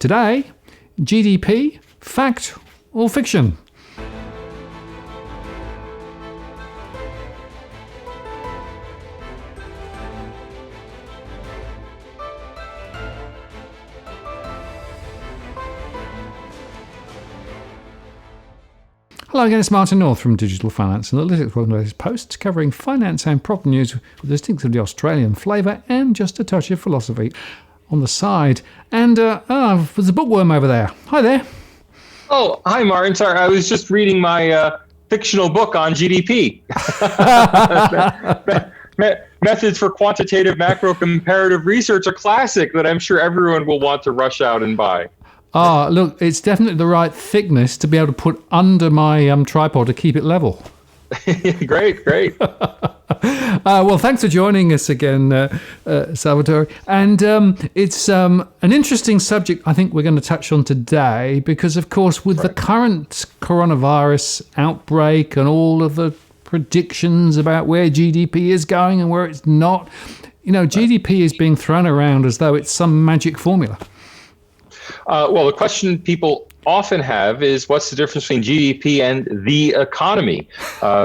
Today, GDP, fact or fiction? Hello again, it's Martin North from Digital Finance Analytics. Welcome to this post covering finance and property news with distinctively Australian flavour and just a touch of philosophy on the side. And there's a bookworm over there. Hi there. Oh, hi, Martin. Sorry, I was just reading my fictional book on GDP. Methods for quantitative macro comparative research, a classic that I'm sure everyone will want to rush out and buy. Look, it's definitely the right thickness to be able to put under my tripod to keep it level. Great. Well, thanks for joining us again, Salvatore. And it's an interesting subject I think we're going to touch on today because, of course, with the current coronavirus outbreak and all of the predictions about where GDP is going and where it's not, GDP is being thrown around as though it's some magic formula. Well, the question people often have is what's the difference between GDP and the economy?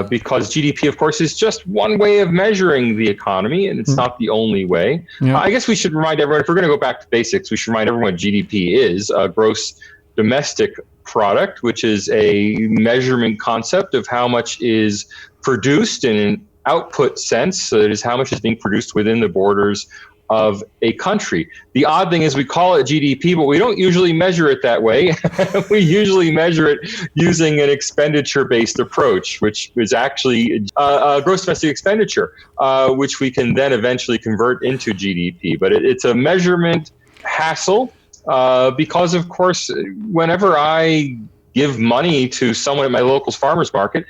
Because GDP, of course, is just one way of measuring the economy, and it's not the only way. Yeah. I guess we should remind everyone, if we're going to go back to basics, we should remind everyone what GDP is, gross domestic product, which is a measurement concept of how much is produced in an output sense. So it is how much is being produced within the borders of a country. The odd thing is we call it GDP, but we don't usually measure it that way. We usually measure it using an expenditure-based approach, which is actually gross domestic expenditure, which we can then eventually convert into GDP. But it's a measurement hassle because, of course, whenever I give money to someone at my local farmer's market,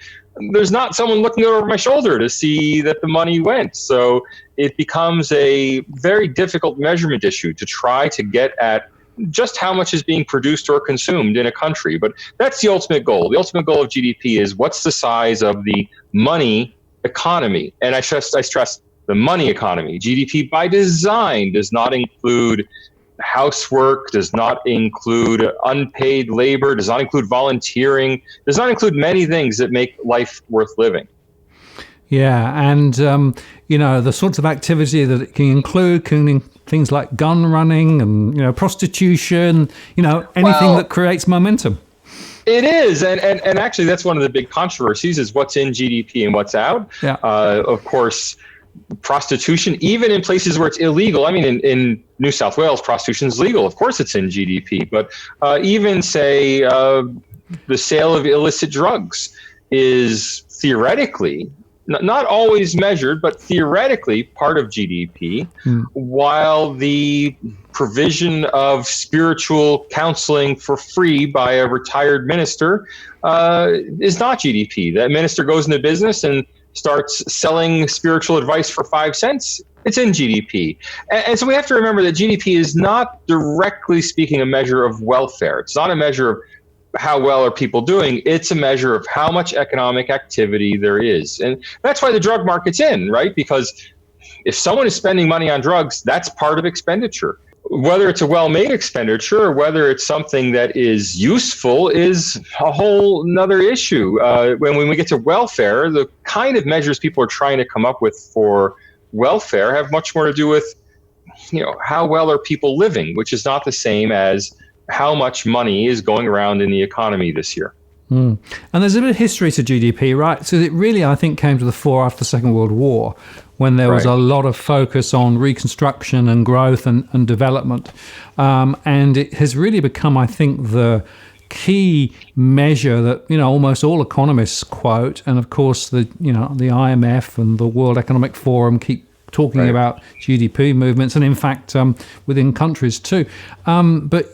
there's not someone looking over my shoulder to see that the money went. So it becomes a very difficult measurement issue to try to get at just how much is being produced or consumed in a country. But that's the ultimate goal. The ultimate goal of GDP is what's the size of the money economy. And I stress the money economy. GDP by design does not include housework, does not include unpaid labor, does not include volunteering, does not include many things that make life worth living. Yeah, and the sorts of activity that it can include things like gun running and prostitution, anything that creates momentum. It is, and actually that's one of the big controversies is what's in GDP and what's out. Yeah. Of course, prostitution, even in places where it's illegal. I mean, in New South Wales, prostitution is legal. Of course, it's in GDP. But even, say, the sale of illicit drugs is theoretically, not always measured, but theoretically part of GDP, while the provision of spiritual counseling for free by a retired minister is not GDP. That minister goes into business and starts selling spiritual advice for 5 cents, it's in GDP. And so we have to remember that GDP is not directly speaking a measure of welfare. It's not a measure of how well are people doing. It's a measure of how much economic activity there is. And that's why the drug market's in, right? Because if someone is spending money on drugs, that's part of expenditure. Whether it's a well-made expenditure or whether it's something that is useful is a whole nother issue. When we get to welfare, the kind of measures people are trying to come up with for welfare have much more to do with, how well are people living, which is not the same as how much money is going around in the economy this year. And there's a bit of history to GDP, right? So it really, I think, came to the fore after the Second World War, when there was a lot of focus on reconstruction and growth and development. And it has really become, I think, the key measure that, almost all economists quote. And of course, the IMF and the World Economic Forum keep talking about GDP movements, and in fact, within countries too. But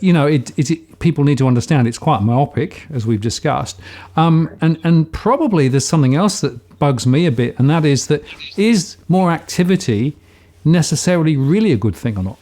people need to understand it's quite myopic, as we've discussed. And probably there's something else that bugs me a bit, and that is more activity necessarily really a good thing or not?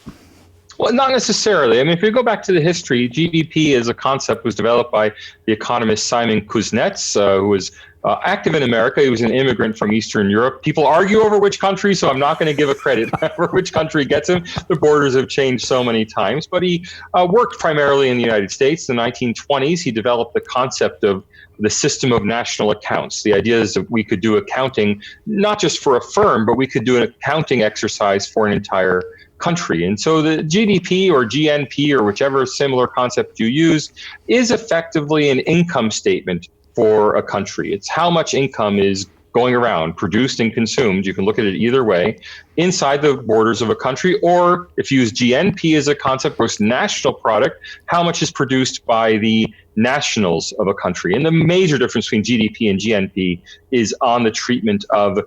Well, not necessarily. I mean, if you go back to the history, GDP as a concept was developed by the economist Simon Kuznets, who was active in America. He was an immigrant from Eastern Europe. People argue over which country, so I'm not going to give a credit for which country gets him. The borders have changed so many times, but he worked primarily in the United States. In the 1920s, he developed the concept of the system of national accounts. The idea is that we could do accounting not just for a firm, but we could do an accounting exercise for an entire country. And so the GDP or GNP or whichever similar concept you use is effectively an income statement for a country. It's how much income is going around, produced and consumed. You can look at it either way, inside the borders of a country, or if you use GNP as a concept, gross national product, how much is produced by the nationals of a country. And the major difference between GDP and GNP is on the treatment of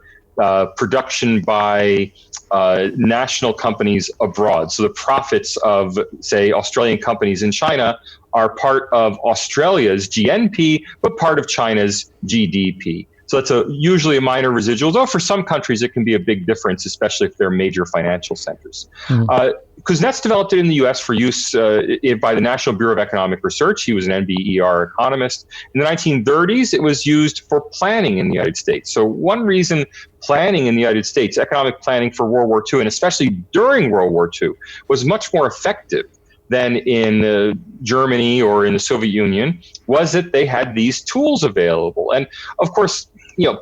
production by national companies abroad. So the profits of, say, Australian companies in China are part of Australia's GNP, but part of China's GDP. So it's usually a minor residual, though for some countries it can be a big difference, especially if they're major financial centers. Kuznets developed it in the US for use by the National Bureau of Economic Research. He was an NBER economist. In the 1930s, it was used for planning in the United States. So one reason planning in the United States, economic planning for World War II, and especially during World War II, was much more effective than in Germany or in the Soviet Union, was that they had these tools available. And of course,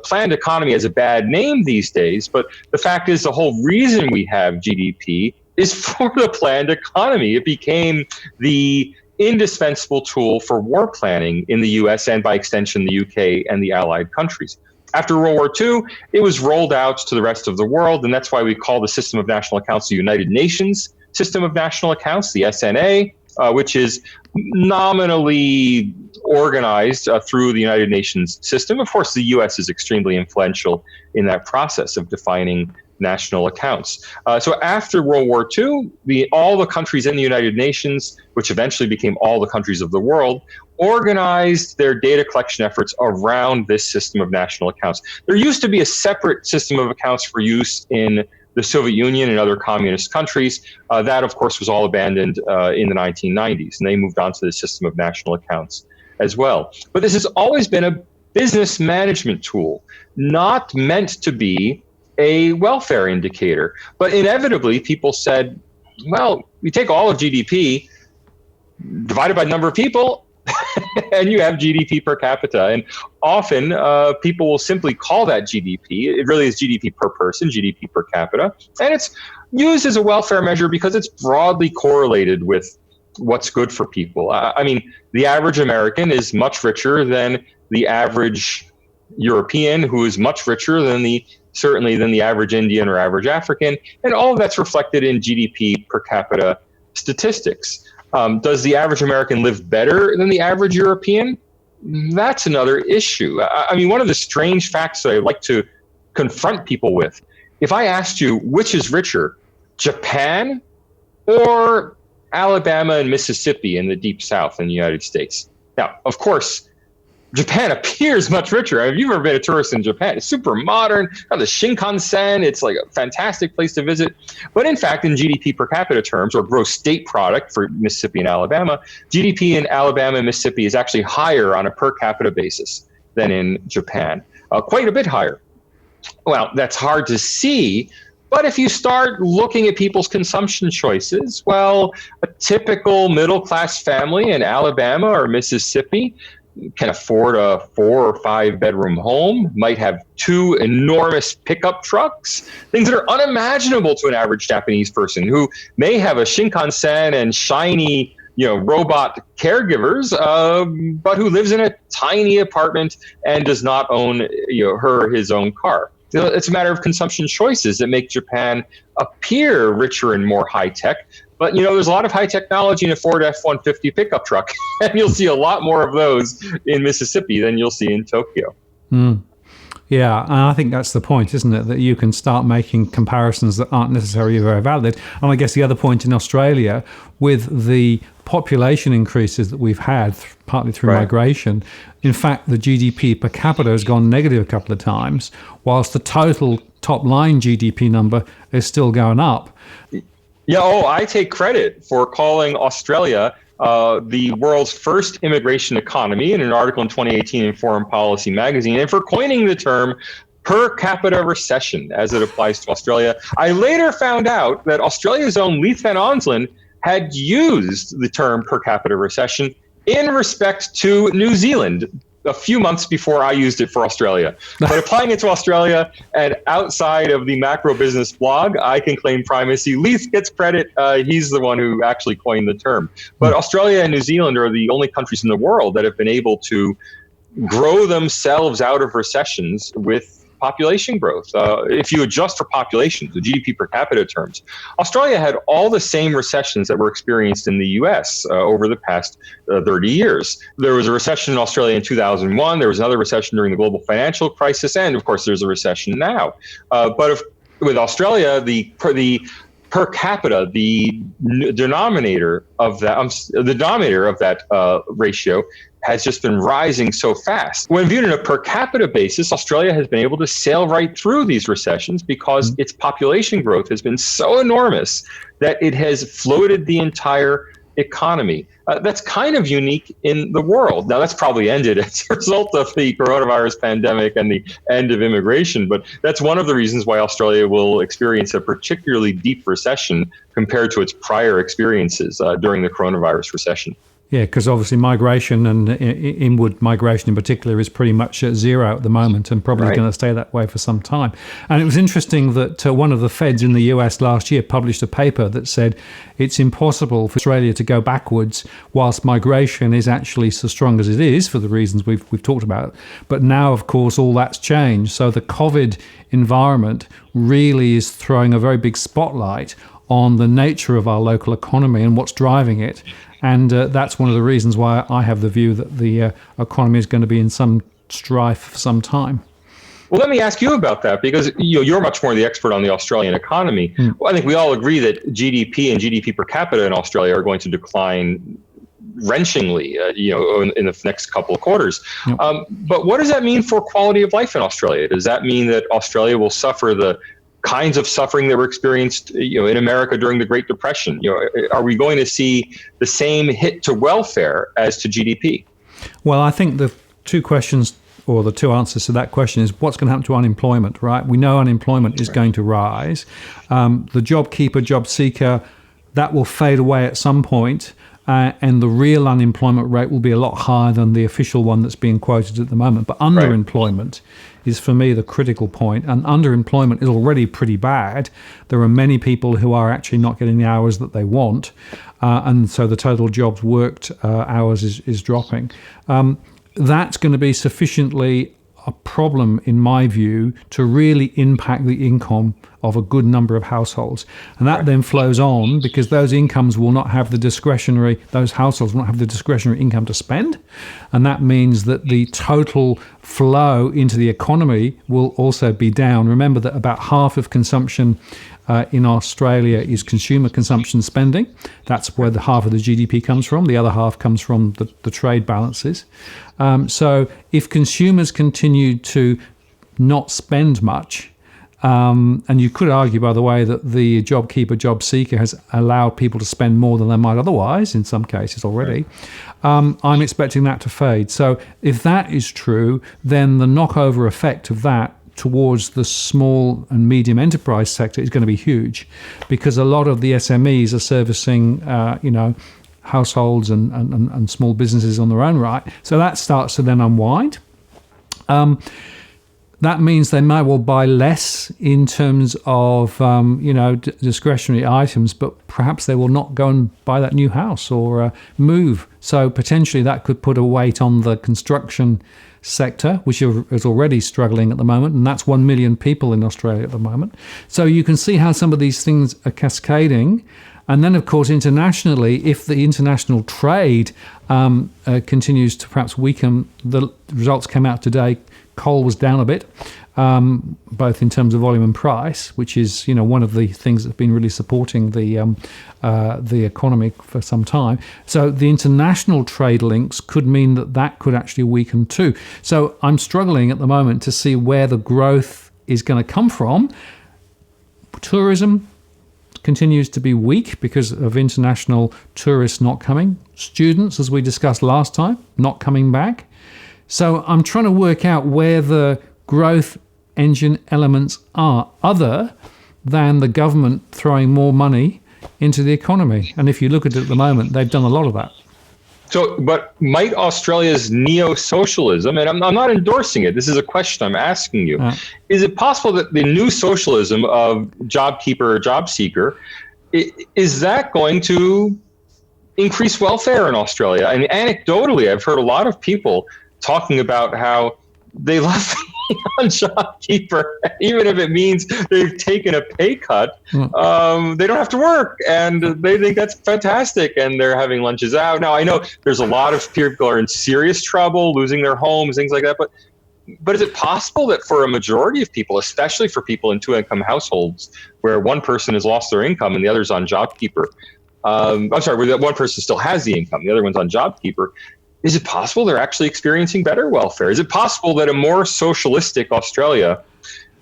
planned economy has a bad name these days, but the fact is the whole reason we have GDP is for the planned economy. It became the indispensable tool for war planning in the US and by extension the UK and the Allied countries. After World War II, it was rolled out to the rest of the world, and that's why we call the system of national accounts the United Nations System of National Accounts, the SNA, which is nominally organized through the United Nations system. Of course, the US is extremely influential in that process of defining national accounts. So after World War II, all the countries in the United Nations, which eventually became all the countries of the world, organized their data collection efforts around this system of national accounts. There used to be a separate system of accounts for use in the Soviet Union and other communist countries. That, of course, was all abandoned in the 1990s, and they moved on to the system of national accounts as well. But this has always been a business management tool, not meant to be a welfare indicator. But inevitably, people said, well, we take all of GDP, divided by the number of people, and you have GDP per capita. And often people will simply call that GDP. It really is GDP per person, GDP per capita. And it's used as a welfare measure because it's broadly correlated with what's good for people. I mean, the average American is much richer than the average European, who is much richer than certainly than the average Indian or average African. And all of that's reflected in GDP per capita statistics. Does the average American live better than the average European? That's another issue. I mean, one of the strange facts that I like to confront people with, if I asked you which is richer, Japan or Alabama and Mississippi in the deep South in the United States? Now, of course, Japan appears much richer. If you've ever been a tourist in Japan, it's super modern. Got the Shinkansen. It's like a fantastic place to visit. But in fact, in GDP per capita terms, or gross state product for Mississippi and Alabama, GDP in Alabama and Mississippi is actually higher on a per capita basis than in Japan, quite a bit higher. Well, that's hard to see. But if you start looking at people's consumption choices, well, a typical middle-class family in Alabama or Mississippi can afford a 4 or 5 bedroom home, might have 2 enormous pickup trucks, things that are unimaginable to an average Japanese person who may have a Shinkansen and shiny, robot caregivers, but who lives in a tiny apartment and does not own, his own car. It's a matter of consumption choices that make Japan appear richer and more high tech. But, there's a lot of high technology in a Ford F-150 pickup truck, and you'll see a lot more of those in Mississippi than you'll see in Tokyo. Yeah, and I think that's the point, isn't it? That you can start making comparisons that aren't necessarily very valid. And I guess the other point in Australia, with the population increases that we've had, partly through migration, in fact, the GDP per capita has gone negative a couple of times, whilst the total top line GDP number is still going up. Yeah, I take credit for calling Australia the world's first immigration economy in an article in 2018 in Foreign Policy magazine, and for coining the term per capita recession as it applies to Australia. I later found out that Australia's own Leith Van Onselen had used the term per capita recession in respect to New Zealand a few months before I used it for Australia. But applying it to Australia and outside of the macro business blog, I can claim primacy. Leith gets credit. He's the one who actually coined the term. But Australia and New Zealand are the only countries in the world that have been able to grow themselves out of recessions with population growth. If you adjust for population, the GDP per capita terms, Australia had all the same recessions that were experienced in the US over the past 30 years. There was a recession in Australia in 2001. There was another recession during the global financial crisis. And of course, there's a recession now. With Australia, the per capita, the denominator of that ratio has just been rising so fast. When viewed on a per capita basis, Australia has been able to sail right through these recessions because its population growth has been so enormous that it has floated the entire economy. That's kind of unique in the world. Now, that's probably ended as a result of the coronavirus pandemic and the end of immigration, but that's one of the reasons why Australia will experience a particularly deep recession compared to its prior experiences during the coronavirus recession. Yeah, because obviously migration and inward migration in particular is pretty much at zero at the moment and probably going to stay that way for some time. And it was interesting that one of the Feds in the US last year published a paper that said it's impossible for Australia to go backwards whilst migration is actually so strong as it is for the reasons we've talked about. But now, of course, all that's changed. So the COVID environment really is throwing a very big spotlight on the nature of our local economy and what's driving it. And that's one of the reasons why I have the view that the economy is going to be in some strife for some time. Well, let me ask you about that, because you're much more the expert on the Australian economy. Well, I think we all agree that GDP and GDP per capita in Australia are going to decline wrenchingly, in the next couple of quarters. Yep. But what does that mean for quality of life in Australia? Does that mean that Australia will suffer the kinds of suffering that were experienced, in America during the Great Depression? Are we going to see the same hit to welfare as to GDP? Well, I think the two questions or the two answers to that question is what's going to happen to unemployment, right? We know unemployment is going to rise. The job keeper, job seeker, that will fade away at some point. And the real unemployment rate will be a lot higher than the official one that's being quoted at the moment. But underemployment is, for me, the critical point. And underemployment is already pretty bad. There are many people who are actually not getting the hours that they want. And so the total jobs worked hours is dropping. That's going to be sufficiently a problem, in my view, to really impact the income of a good number of households. And that then flows on because those incomes will not have those households will not have the discretionary income to spend. And that means that the total flow into the economy will also be down. Remember that about half of consumption in Australia is consumer consumption spending. That's where the half of the GDP comes from. The other half comes from the trade balances. So if consumers continue to not spend much, and you could argue, by the way, that the job keeper, job seeker has allowed people to spend more than they might otherwise in some cases already. I'm expecting that to fade. So if that is true, then the knockover effect of that towards the small and medium enterprise sector is going to be huge, because a lot of the SMEs are servicing, households and small businesses on their own right. So that starts to then unwind. That means they might well buy less in terms of, discretionary items, but perhaps they will not go and buy that new house or move. So potentially that could put a weight on the construction sector, which is already struggling at the moment, and that's 1 million people in Australia at the moment. So you can see how some of these things are cascading. And then, of course, internationally, if the international trade continues to perhaps weaken, the results came out today. Coal was down a bit, both in terms of volume and price, which is one of the things that's been really supporting the economy for some time. So the international trade links could mean that could actually weaken too. So I'm struggling at the moment to see where the growth is going to come from. Tourism, continues to be weak because of international tourists not coming. Students, as we discussed last time, not coming back. So I'm trying to work out where the growth engine elements are, other than the government throwing more money into the economy. And if you look at it at the moment, they've done a lot of that. So, but might Australia's neo-socialism, and I'm not endorsing it, this is a question I'm asking you, is it possible that the new socialism of JobKeeper or job seeker, is that going to increase welfare in Australia? And anecdotally, I've heard a lot of people talking about how they love being on JobKeeper, even if it means they've taken a pay cut. They don't have to work, and they think that's fantastic, and they're having lunches out. Now, I know there's a lot of people are in serious trouble, losing their homes, things like that, but is it possible that for a majority of people, especially for people in two-income households, where one person has lost their income and the other's on JobKeeper, I'm sorry, where that one person still has the income, the other one's on JobKeeper, is it possible they're actually experiencing better welfare? Is it possible that a more socialistic Australia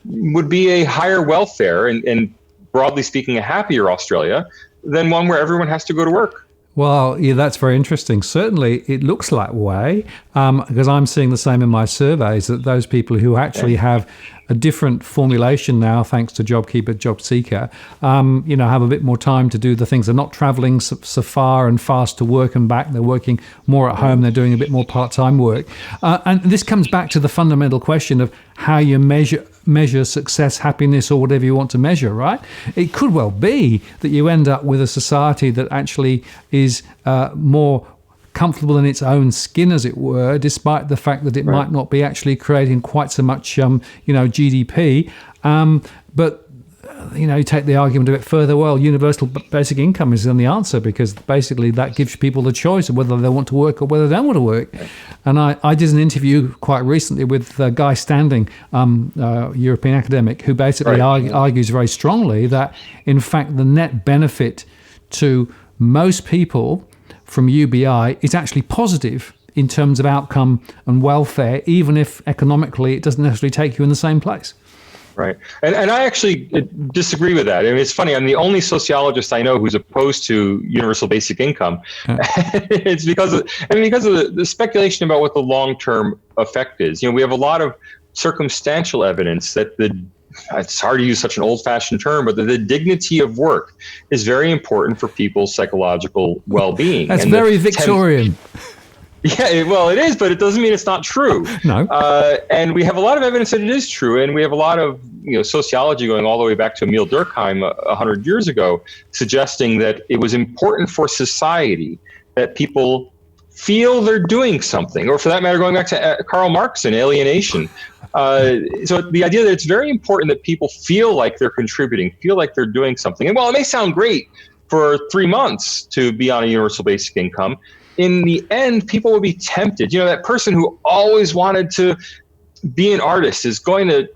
would be a higher welfare and broadly speaking, a happier Australia than one where everyone has to go to work? Well, yeah, that's very interesting. Certainly, it looks that way because I'm seeing the same in my surveys, that those people who actually have a different formulation now, thanks to JobKeeper, JobSeeker, have a bit more time to do the things. They're not traveling so far and fast to work and back. They're working more at home. They're doing a bit more part-time work. And this comes back to the fundamental question of how you measure success, happiness, or whatever you want to measure, right? It could well be that you end up with a society that actually is more comfortable in its own skin, as it were, despite the fact that it might not be actually creating quite so much, GDP. But you take the argument a bit further. Well, universal basic income is the answer, because basically that gives people the choice of whether they want to work or whether they don't want to work. And I did an interview quite recently with Guy Standing, European academic, who basically argues very strongly that, in fact, the net benefit to most people from UBI is actually positive in terms of outcome and welfare, even if economically it doesn't necessarily take you in the same place. Right. And I actually disagree with that. I mean, it's funny. I'm the only sociologist I know who's opposed to universal basic income. It's because of the speculation about what the long-term effect is. We have a lot of circumstantial evidence that it's hard to use such an old-fashioned term, but the dignity of work is very important for people's psychological well-being. That's very Victorian. Yeah, well, it is, but it doesn't mean it's not true. No. And we have a lot of evidence that it is true, and we have a lot of sociology going all the way back to Emile Durkheim 100 years ago, suggesting that it was important for society that people feel they're doing something, or for that matter, going back to Karl Marx and alienation. So the idea that it's very important that people feel like they're contributing, feel like they're doing something. And while it may sound great for 3 months to be on a universal basic income, in the end, people will be tempted. That person who always wanted to be an artist is going to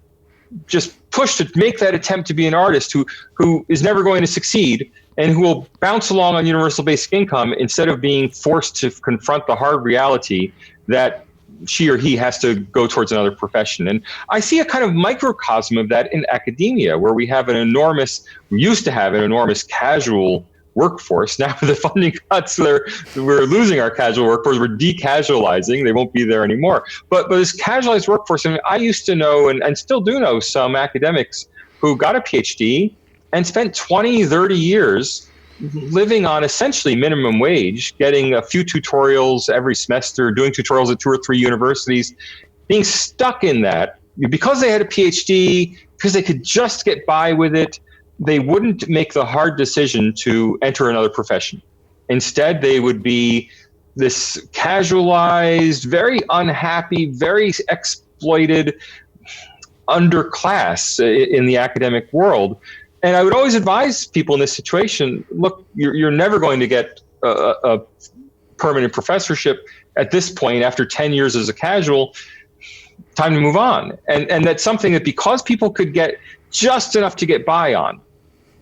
just push to make that attempt to be an artist, who is never going to succeed, and who will bounce along on universal basic income instead of being forced to confront the hard reality that she or he has to go towards another profession. And I see a kind of microcosm of that in academia, where we used to have an enormous casual workforce. Now with the funding cuts, we're losing our casual workforce. We're decasualizing. They won't be there anymore. But this casualized workforce, I used to know and still do know some academics who got a PhD and spent 20, 30 years living on essentially minimum wage, getting a few tutorials every semester, doing tutorials at 2 or 3 universities, being stuck in that because they had a PhD, because they could just get by with it. They wouldn't make the hard decision to enter another profession. Instead, they would be this casualized, very unhappy, very exploited underclass in the academic world. And I would always advise people in this situation, look, you're never going to get a permanent professorship at this point after 10 years as a casual. Time to move on. And that's something that, because people could get just enough to get by on,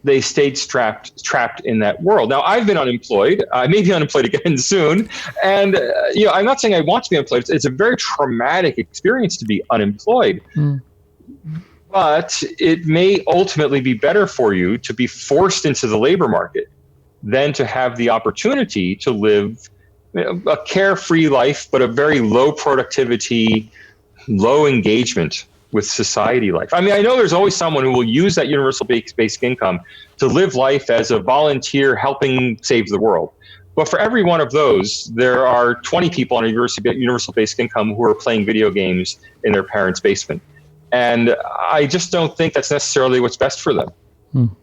they stayed trapped in that world. Now, I've been unemployed. I may be unemployed again soon. And I'm not saying I want to be unemployed. It's a very traumatic experience to be unemployed. But it may ultimately be better for you to be forced into the labor market than to have the opportunity to live a carefree life, but a very low productivity, low engagement with society life. I mean, I know there's always someone who will use that universal basic income to live life as a volunteer helping save the world. But for every one of those, there are 20 people on a universal basic income who are playing video games in their parents' basement. And I just don't think that's necessarily what's best for them.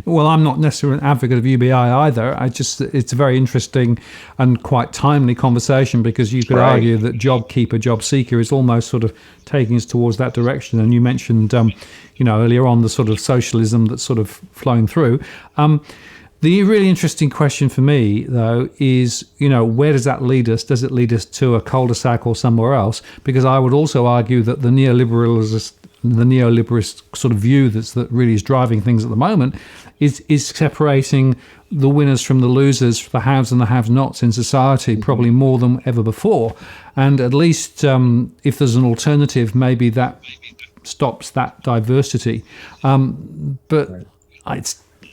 Well, I'm not necessarily an advocate of UBI either. It's a very interesting and quite timely conversation, because you could argue that job keeper, job seeker is almost sort of taking us towards that direction. And you mentioned, earlier on the sort of socialism that's sort of flowing through. The really interesting question for me, though, is, where does that lead us? Does it lead us to a cul-de-sac or somewhere else? Because I would also argue that the neoliberalist sort of view that really is driving things at the moment is separating the winners from the losers, the haves and the have-nots in society, probably more than ever before. And at least if there's an alternative, maybe that stops that diversity.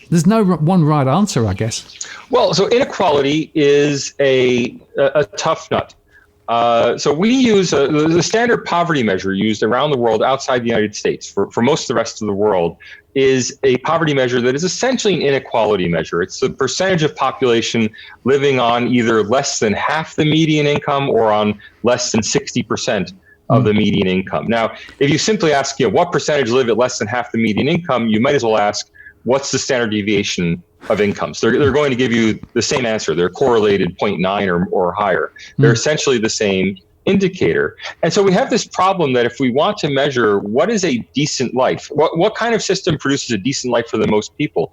There's no one right answer, I guess. Well, so inequality is a tough nut. So we use the standard poverty measure used around the world outside the United States for most of the rest of the world is a poverty measure that is essentially an inequality measure. It's the percentage of population living on either less than half the median income or on less than 60% of the median income. Now, if you simply ask, what percentage live at less than half the median income, you might as well ask, what's the standard deviation of incomes? They're going to give you the same answer. They're correlated 0.9 or higher. They're essentially the same indicator. And so we have this problem that if we want to measure what is a decent life, what kind of system produces a decent life for the most people?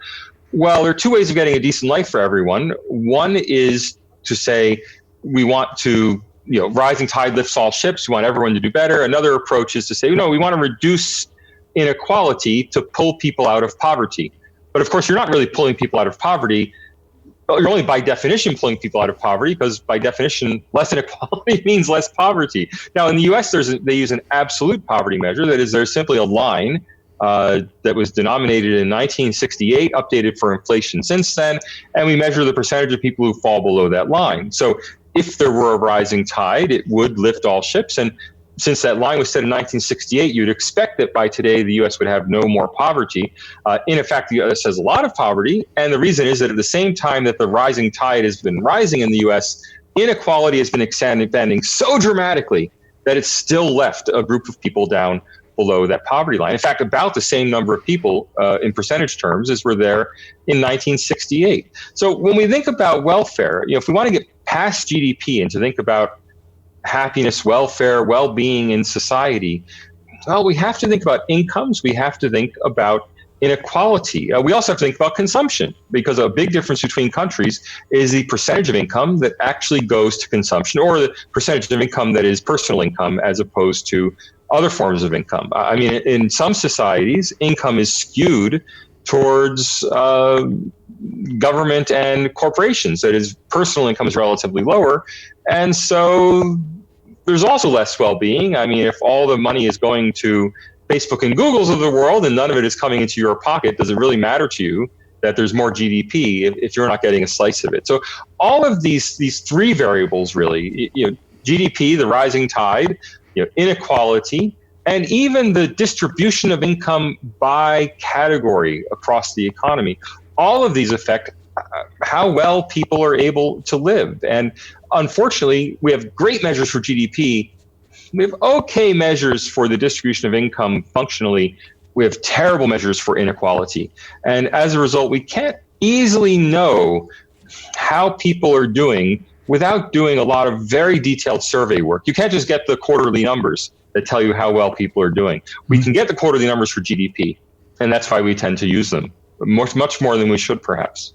Well, there are two ways of getting a decent life for everyone. One is to say we want to, rising tide lifts all ships. We want everyone to do better. Another approach is to say, we want to reduce inequality to pull people out of poverty. But of course, you're not really pulling people out of poverty. You're only by definition pulling people out of poverty, because by definition, less inequality means less poverty. Now, in the US, they use an absolute poverty measure. That is, there's simply a line that was denominated in 1968, updated for inflation since then, and we measure the percentage of people who fall below that line. So if there were a rising tide, it would lift all ships. And since that line was set in 1968, you'd expect that by today, the U.S. would have no more poverty. In fact, the U.S. has a lot of poverty. And the reason is that at the same time that the rising tide has been rising in the U.S., inequality has been expanding so dramatically that it's still left a group of people down below that poverty line. In fact, about the same number of people in percentage terms as were there in 1968. So when we think about welfare, if we want to get past GDP and to think about happiness, welfare, well-being in society, well, we have to think about incomes. We have to think about inequality. We also have to think about consumption, because a big difference between countries is the percentage of income that actually goes to consumption, or the percentage of income that is personal income as opposed to other forms of income. I mean, in some societies, income is skewed towards government and corporations. That is, personal income is relatively lower. And so there's also less well-being. I mean, if all the money is going to Facebook and Googles of the world and none of it is coming into your pocket, does it really matter to you that there's more GDP if you're not getting a slice of it? So all of these three variables, really, GDP, the rising tide, inequality, and even the distribution of income by category across the economy, all of these affect how well people are able to live. And unfortunately, we have great measures for GDP. We have okay measures for the distribution of income functionally. We have terrible measures for inequality. And as a result, we can't easily know how people are doing without doing a lot of very detailed survey work. You can't just get the quarterly numbers that tell you how well people are doing. We can get the quarterly numbers for GDP, and that's why we tend to use them much more than we should, perhaps.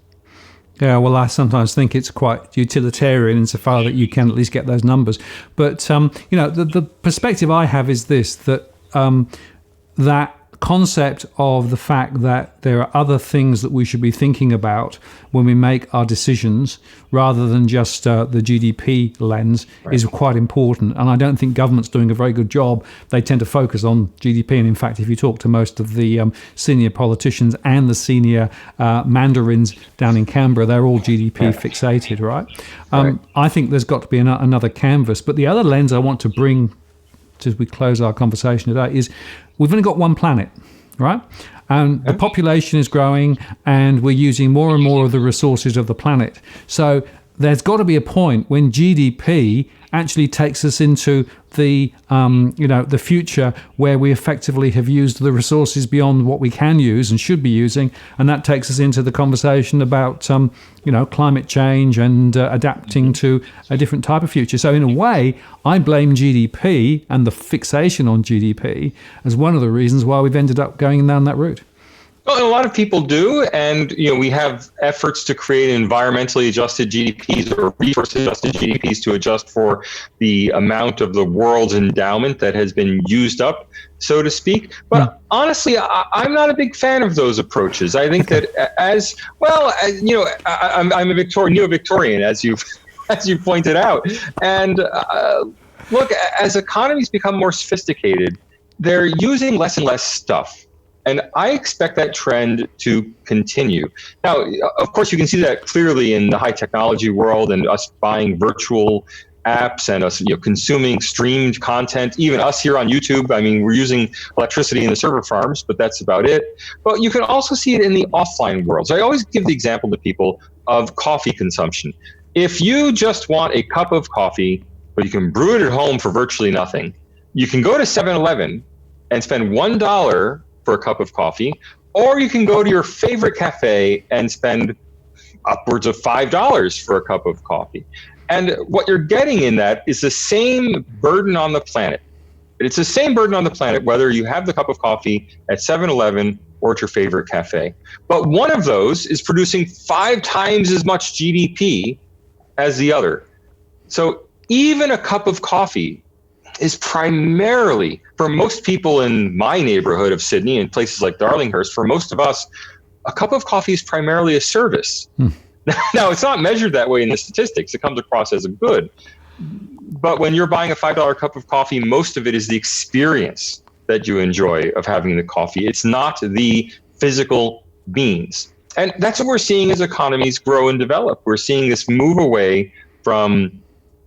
Yeah, well, I sometimes think it's quite utilitarian insofar that you can at least get those numbers. But, the perspective I have is this, that that concept of the fact that there are other things that we should be thinking about when we make our decisions rather than just the GDP lens is quite important. And I don't think government's doing a very good job. They tend to focus on GDP. And in fact, if you talk to most of the senior politicians and the senior mandarins down in Canberra, they're all GDP fixated, right? I think there's got to be another canvas. But the other lens I want to bring as we close our conversation today is we've only got one planet, right? And the population is growing and we're using more and more of the resources of the planet. So there's got to be a point when GDP actually takes us into the the future where we effectively have used the resources beyond what we can use and should be using, and that takes us into the conversation about climate change and adapting to a different type of future. So in a way, I blame GDP and the fixation on GDP as one of the reasons why we've ended up going down that route. Well, a lot of people do, and we have efforts to create environmentally adjusted GDPs or resource-adjusted GDPs to adjust for the amount of the world's endowment that has been used up, so to speak. But honestly, I'm not a big fan of those approaches. I think that I'm a neo-Victorian, as you pointed out, and look, as economies become more sophisticated, they're using less and less stuff. And I expect that trend to continue. Now, of course, you can see that clearly in the high technology world and us buying virtual apps and us consuming streamed content, even us here on YouTube. I mean, we're using electricity in the server farms, but that's about it. But you can also see it in the offline world. So I always give the example to people of coffee consumption. If you just want a cup of coffee, but you can brew it at home for virtually nothing, you can go to 7-Eleven and spend $1 for a cup of coffee, or you can go to your favorite cafe and spend upwards of $5 for a cup of coffee. And what you're getting in that is the same burden on the planet. It's the same burden on the planet whether you have the cup of coffee at 7-Eleven or at your favorite cafe. But one of those is producing 5 times as much GDP as the other. So even a cup of coffee is primarily, for most people in my neighborhood of Sydney and places like Darlinghurst, for most of us, a cup of coffee is primarily a service. Now, it's not measured that way in the statistics. It comes across as a good. But when you're buying a $5 cup of coffee, most of it is the experience that you enjoy of having the coffee. It's not the physical beans. And that's what we're seeing as economies grow and develop. We're seeing this move away from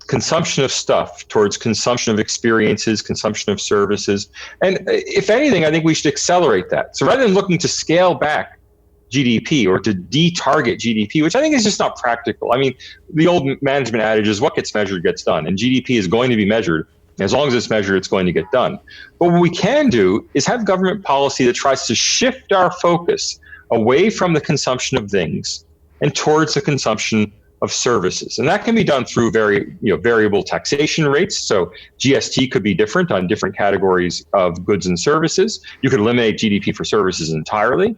consumption of stuff towards consumption of experiences, consumption of services. And if anything, I think we should accelerate that. So rather than looking to scale back GDP or to de-target GDP, which I think is just not practical. I mean, the old management adage is what gets measured gets done, and GDP is going to be measured. As long as it's measured, it's going to get done. But what we can do is have government policy that tries to shift our focus away from the consumption of things and towards the consumption of services. And that can be done through variable taxation rates. So GST could be different on different categories of goods and services. You could eliminate GDP for services entirely.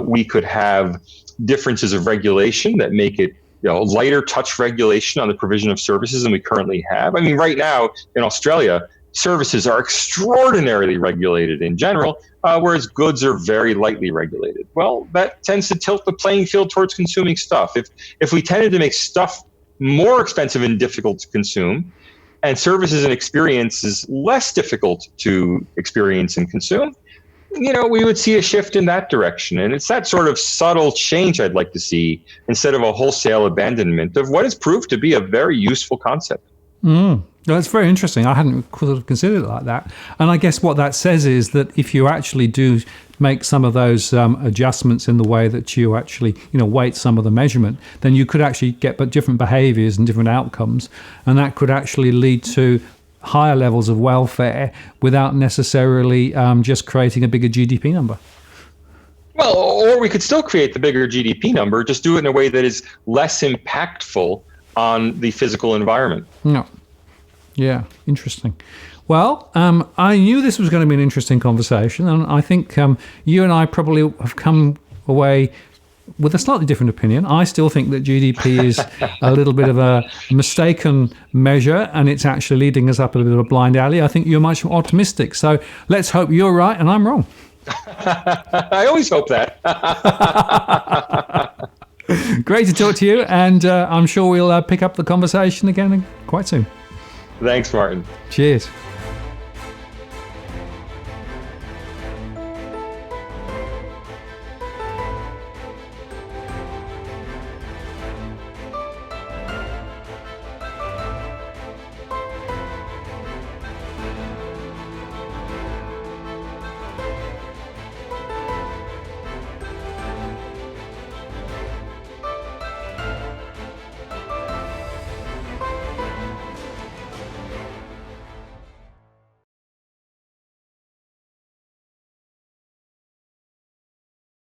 We could have differences of regulation that make it lighter touch regulation on the provision of services than we currently have. I mean, right now in Australia, services are extraordinarily regulated in general, whereas goods are very lightly regulated. Well, that tends to tilt the playing field towards consuming stuff. If we tended to make stuff more expensive and difficult to consume, and services and experiences less difficult to experience and consume, we would see a shift in that direction. And it's that sort of subtle change I'd like to see instead of a wholesale abandonment of what has proved to be a very useful concept. That's very interesting. I hadn't considered it like that. And I guess what that says is that if you actually do make some of those adjustments in the way that you actually, weight some of the measurement, then you could actually get different behaviors and different outcomes. And that could actually lead to higher levels of welfare without necessarily just creating a bigger GDP number. Well, or we could still create the bigger GDP number, just do it in a way that is less impactful on the physical environment. No. Yeah, interesting. Well, I knew this was going to be an interesting conversation, and I think you and I probably have come away with a slightly different opinion. I still think that GDP is a little bit of a mistaken measure, and it's actually leading us up a bit of a blind alley. I think you're much more optimistic. So let's hope you're right and I'm wrong. I always hope that. Great to talk to you, and I'm sure we'll pick up the conversation again quite soon. Thanks, Martin. Cheers.